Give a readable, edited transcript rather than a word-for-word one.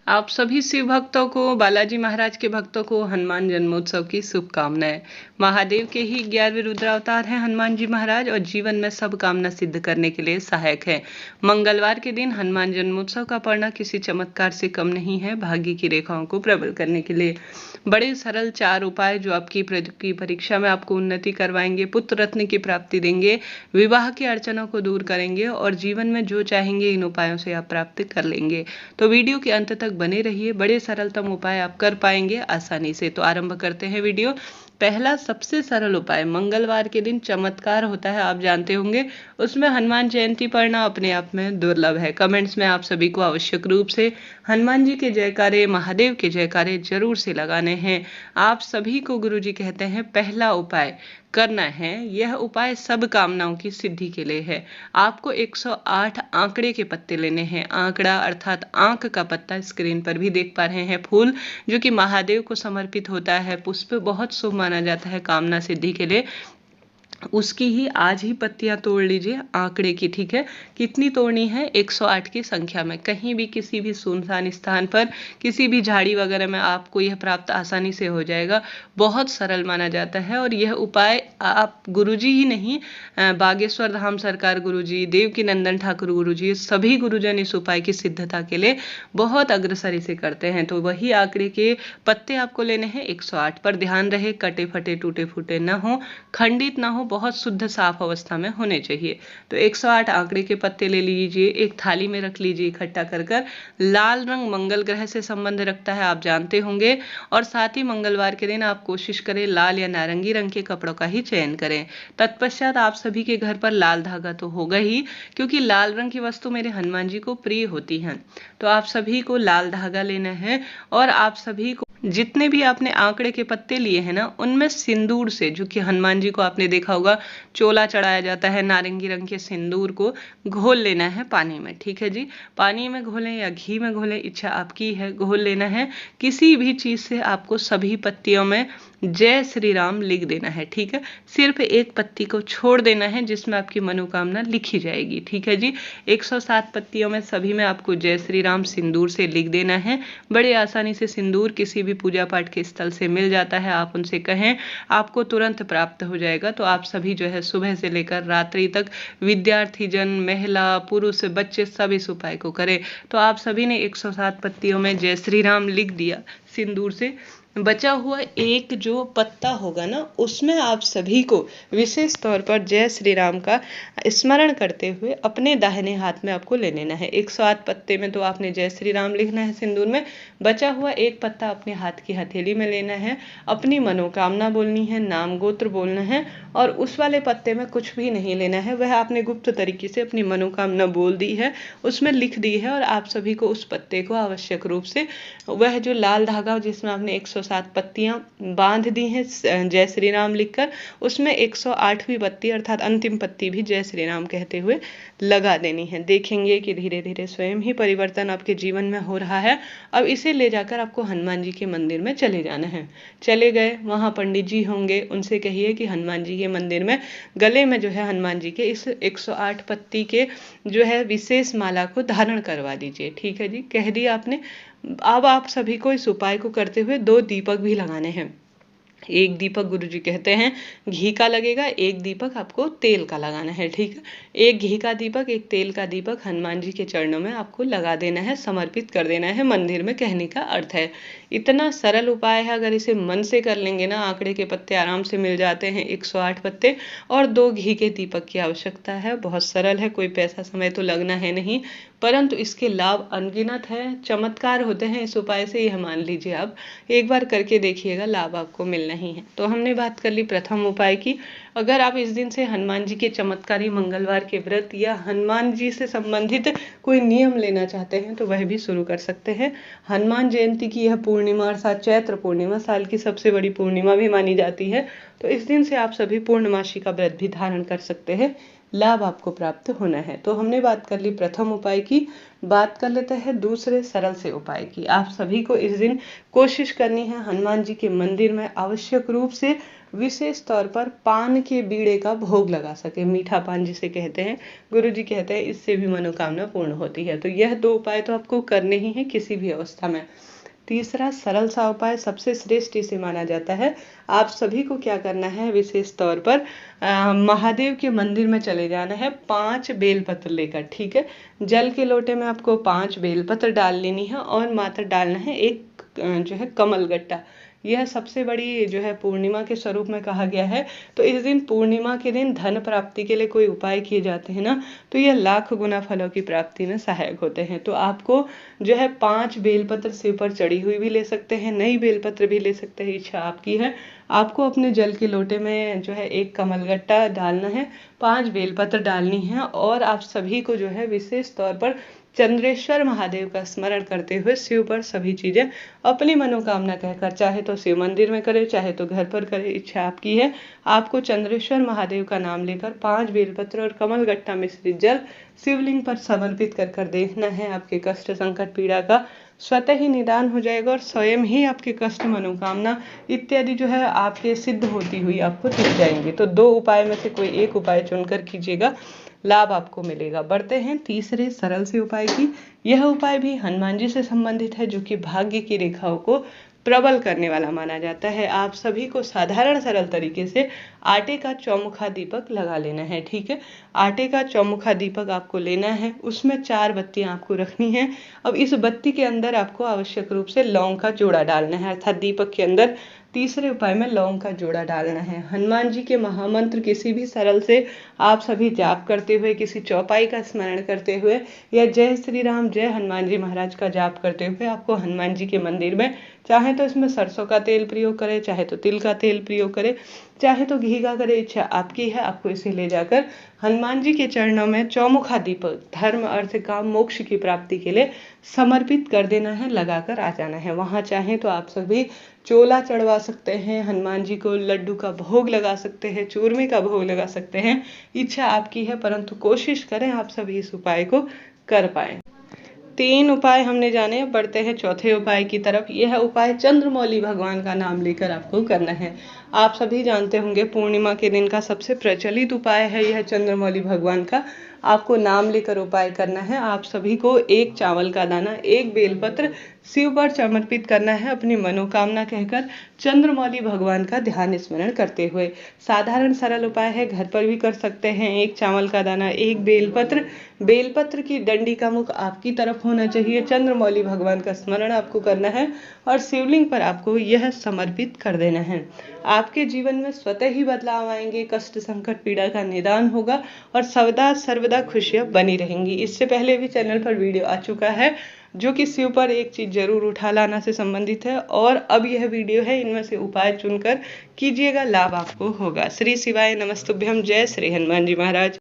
आप सभी शिव भक्तों को, बालाजी महाराज के भक्तों को हनुमान जन्मोत्सव की शुभकामनाएं। महादेव के ही 11वें रुद्रावतार हैं हनुमान जी महाराज और जीवन में सब कामना सिद्ध करने के लिए सहायक है। मंगलवार के दिन हनुमान जन्मोत्सव का पढ़ना किसी चमत्कार से कम नहीं है भाग्य की रेखाओं को प्रबल करने के लिए। बड़े सरल 4 उपाय जो आपकी परीक्षा में आपको उन्नति करवाएंगे, पुत्र रत्न की प्राप्ति देंगे, विवाह की अड़चनों को दूर करेंगे और जीवन में जो चाहेंगे इन उपायों से आप प्राप्त कर लेंगे। तो वीडियो के अंत तक बने रहिए, बड़े सरलतम उपाय आप कर पाएंगे आसानी से। तो आरंभ करते हैं वीडियो। पहला सबसे सरल उपाय, मंगलवार के दिन चमत्कार होता है, आप जानते होंगे, उसमें हनुमान जयंती पढ़ना अपने आप में दुर्लभ है। कमेंट्स में आप सभी को आवश्यक रूप से हनुमान जी के जयकारे, महादेव के जयकारे जरूर से लगाने हैं। आप सभी को गुरुजी कहते हैं पहला उपाय करना है, यह उपाय सब कामनाओं की सिद्धि के लिए है। आपको 108 आंकड़े के पत्ते लेने हैं। आंकड़ा अर्थात आंक का पत्ता स्क्रीन पर भी देख पा रहे हैं। फूल जो कि महादेव को समर्पित होता है, पुष्प बहुत शुभ माना जाता है कामना सिद्धि के लिए, उसकी ही आज ही पत्तियां तोड़ लीजिए आंकड़े की। ठीक है, कितनी तोड़नी है? 108 की संख्या में। कहीं भी किसी भी सुनसान स्थान पर, किसी भी झाड़ी वगैरह में आपको यह प्राप्त आसानी से हो जाएगा। बहुत सरल माना जाता है और यह उपाय आप गुरुजी ही नहीं, बागेश्वर धाम सरकार गुरुजी, देवकी नंदन ठाकुर गुरुजी, सभी गुरुजन इस उपाय की सिद्धता के लिए बहुत अग्रसरी से करते हैं। तो वही आंकड़े के पत्ते आपको लेने हैं 108 पर। ध्यान रहे कटे फटे टूटे फूटे न हो, खंडित ना हो, बहुत शुद्ध साफ अवस्था में होने चाहिए। तो 108 आंकड़े के पत्ते ले लीजिए, एक थाली में रख लीजिए इकट्ठा कर कर। लाल रंग मंगल ग्रह से संबंध रखता है, आप जानते होंगे, और साथ ही मंगलवार के दिन आप कोशिश करें लाल या नारंगी रंग के कपड़ों का ही चयन करें। तत्पश्चात आप सभी के घर पर लाल धागा तो होगा ही, क्योंकि लाल रंग की वस्तु मेरे हनुमान जी को प्रिय होती हैं। तो आप सभी को लाल धागा लेना है और आप सभी को जितने भी आपने आंकड़े के पत्ते लिए हैं ना, उनमें सिंदूर से, जो कि हनुमान जी को आपने देखा होगा चोला चढ़ाया जाता है, नारंगी रंग के सिंदूर को घोल लेना है पानी में। ठीक है जी, पानी में घोलें या घी में घोलें, इच्छा आपकी है, घोल लेना है। किसी भी चीज से आपको सभी पत्तियों में जय श्री राम लिख देना है। ठीक है, सिर्फ एक पत्ती को छोड़ देना है जिसमें आपकी मनोकामना लिखी जाएगी। ठीक है जी, 107 पत्तियों में सभी में आपको जय श्री राम सिंदूर से लिख देना है। बड़े आसानी से सिंदूर किसी भी पूजा पाठ के स्थल से मिल जाता है, आप उनसे कहें, आपको तुरंत प्राप्त हो जाएगा। तो आप सभी जो है सुबह से लेकर रात्रि तक, विद्यार्थी जन, महिला, पुरुष, बच्चे सब इस उपाय को करें। तो आप सभी ने 107 पत्तियों में जय श्री राम लिख दिया सिंदूर से। बचा हुआ एक जो पत्ता होगा ना, उसमें आप सभी को विशेष तौर पर जय श्री राम का स्मरण करते हुए अपने दाहिने हाथ में आपको ले लेना है। 108 पत्ते में तो आपने जय श्री राम लिखना है सिंदूर में, बचा हुआ एक पत्ता अपने हाथ की हथेली में लेना है, अपनी मनोकामना बोलनी है, नाम गोत्र बोलना है, और उस वाले पत्ते में कुछ भी नहीं लेना है, वह आपने गुप्त तरीके से अपनी मनोकामना बोल दी है, उसमें लिख दी है। और आप सभी को उस पत्ते को आवश्यक रूप से वह जो लाल धागा जिसमें आपने 107 पत्तियां बांध दी हैं जय श्री राम लिखकर, उसमें 108वीं पत्ती अर्थात अंतिम पत्ती भी जय श्री राम कहते हुए लगा देनी है। देखेंगे कि धीरे धीरे स्वयं ही परिवर्तन आपके जीवन में हो रहा है। अब इसे ले जाकर आपको हनुमान जी के मंदिर में चले जाना है। चले गए, वहां पंडित जी होंगे, उनसे कहिए कि हनुमान जी के मंदिर में गले में जो है हनुमान जी के इस 108 पत्ती के जो है विशेष माला को धारण करवा दीजिए। ठीक है जी, कह दिया आपने। अब आप सभी को इस उपाय को करते हुए 2 दीपक भी लगाने हैं। एक दीपक गुरुजी कहते हैं घी का लगेगा, एक दीपक आपको तेल का लगाना है। ठीक है, एक घी का दीपक, एक तेल का दीपक हनुमान जी के चरणों में आपको लगा देना है, समर्पित कर देना है मंदिर में, कहने का अर्थ है। इतना सरल उपाय है, अगर इसे मन से कर लेंगे ना, आंकड़े के पत्ते आराम से मिल जाते हैं, 108 पत्ते, और 2 घी के दीपक की आवश्यकता है। बहुत सरल है, कोई पैसा समय तो लगना है नहीं, परंतु इसके लाभ अनगिनत है, चमत्कार होते हैं इस उपाय से, यह मान लीजिए। आप एक बार करके देखिएगा, लाभ आपको मिलना ही है। तो हमने बात कर ली प्रथम उपाय की। अगर आप इस दिन से हनुमान जी के चमत्कारी मंगलवार के व्रत या हनुमान जी से संबंधित कोई नियम लेना चाहते हैं तो वह भी शुरू कर सकते हैं। हनुमान जयंती की यह पूर्णिमा अर्थात चैत्र पूर्णिमा साल की सबसे बड़ी पूर्णिमा भी मानी जाती है। तो इस दिन से आप सभी पूर्णमासी का व्रत भी धारण कर सकते हैं, लाभ आपको प्राप्त होना है। तो हमने बात कर ली प्रथम उपाय की, बात कर लेते हैं दूसरे सरल से उपाय की। आप सभी को इस दिन कोशिश करनी है हनुमान जी के मंदिर में आवश्यक रूप से विशेष तौर पर पान के बीड़े का भोग लगा सके, मीठा पान जिसे कहते हैं, गुरुजी कहते हैं इससे भी मनोकामना पूर्ण होती है। तो यह 2 उपाय तो आपको करने ही है किसी भी अवस्था में। तीसरा सरल सा उपाय सबसे श्रेष्ठ इसे माना जाता है। आप सभी को क्या करना है, विशेष तौर पर महादेव के मंदिर में चले जाना है 5 बेलपत्र लेकर, ठीक है। जल के लोटे में आपको 5 बेलपत्र डाल लेनी है और मात्र डालना है एक जो है कमल गट्टा। यह सबसे बड़ी जो है पूर्णिमा के स्वरूप में कहा गया है। तो इस दिन पूर्णिमा के दिन धन प्राप्ति के लिए कोई उपाय किए जाते हैं ना, तो यह लाख गुना फलों की प्राप्ति में सहायक होते हैं। तो आपको जो है 5 बेलपत्र सिर पर चढ़ी हुई भी ले सकते हैं, नई बेलपत्र भी ले सकते हैं, इच्छा आपकी है। आपको अपने जल के लोटे में जो है एक कमलगट्टा डालना है, 5 बेलपत्र डालनी है और आप सभी को जो है विशेष तौर पर चंद्रेश्वर महादेव का स्मरण करते हुए शिव पर सभी चीजें अपनी मनोकामना कहकर, चाहे तो शिव मंदिर में करे चाहे तो घर पर करे, इच्छा आपकी है। आपको चंद्रेश्वर महादेव का नाम लेकर 5 बेलपत्र और कमलगट्टा मिश्रित जल शिवलिंग पर समर्पित कर देखना है। आपके कष्ट संकट पीड़ा का स्वतः ही निदान हो जाएगा और स्वयं ही आपके कष्ट मनोकामना इत्यादि जो है आपके सिद्ध होती हुई आपको दिख जाएंगे। तो 2 उपाय में से कोई एक उपाय चुनकर कीजिएगा, लाभ आपको मिलेगा। बढ़ते हैं तीसरे सरल से उपाय की। यह उपाय भी हनुमान जी से संबंधित है, जो कि भाग्य की रेखाओं को प्रबल करने वाला माना जाता है। आप सभी को साधारण सरल तरीके से आटे का चौमुखा दीपक लगा लेना है, ठीक है। आटे का चौमुखा दीपक आपको लेना है, उसमें 4 बत्तियां आपको रखनी है। अब इस बत्ती के अंदर आपको आवश्यक रूप से लौंग का जोड़ा डालना है, अर्थात दीपक के अंदर तीसरे उपाय में लौंग का जोड़ा डालना है। हनुमान जी के महामंत्र किसी भी सरल से आप सभी जाप करते हुए, किसी चौपाई का स्मरण करते हुए या जय श्री राम जय हनुमान जी महाराज का जाप करते हुए आपको हनुमान जी के मंदिर में, चाहे तो इसमें सरसों का तेल प्रयोग करें, चाहे तो तिल का तेल प्रयोग करें, चाहे तो घी का करें, इच्छा आपकी है। आपको इसे ले जाकर हनुमान जी के चरणों में चौमुखा दीपक धर्म अर्थ काम मोक्ष की प्राप्ति के लिए समर्पित कर देना है, लगाकर आ जाना है। वहां चाहे तो आप सभी चोला चढ़वा सकते हैं, हनुमान जी को लड्डू का भोग लगा सकते हैं, चूरमे का भोग लगा सकते हैं, इच्छा आपकी है। परंतु कोशिश करें आप सभी इस उपाय को कर पाए। 3 उपाय हमने जाने, बढ़ते हैं चौथे उपाय की तरफ। यह उपाय चंद्रमौली भगवान का नाम लेकर आपको करना है। आप सभी जानते होंगे पूर्णिमा के दिन का सबसे प्रचलित उपाय है यह चंद्रमौली भगवान का। आपको नाम लेकर उपाय करना है। आप सभी को 1 चावल का दाना, 1 बेलपत्र शिव पर समर्पित करना है, अपनी मनोकामना कहकर चंद्रमौली भगवान का ध्यान स्मरण करते हुए। साधारण सरल उपाय है, घर पर भी कर सकते हैं। 1 चावल का दाना, 1 बेलपत्र, बेलपत्र की डंडी का मुख आपकी तरफ होना चाहिए। चंद्रमौली भगवान का स्मरण आपको करना है और शिवलिंग पर आपको यह समर्पित कर देना है। आपके जीवन में स्वतः ही बदलाव आएंगे, कष्ट संकट पीड़ा का निदान होगा और सदा सर्वदा खुशियां बनी रहेंगी। इससे पहले भी चैनल पर वीडियो आ चुका है जो कि शिव पर एक चीज जरूर उठा लाना से संबंधित है, और अब यह वीडियो है, इनमें से उपाय चुनकर कीजिएगा, लाभ आपको होगा। श्री शिवाय नमस्तुभ्यम, जय श्री हनुमान जी महाराज।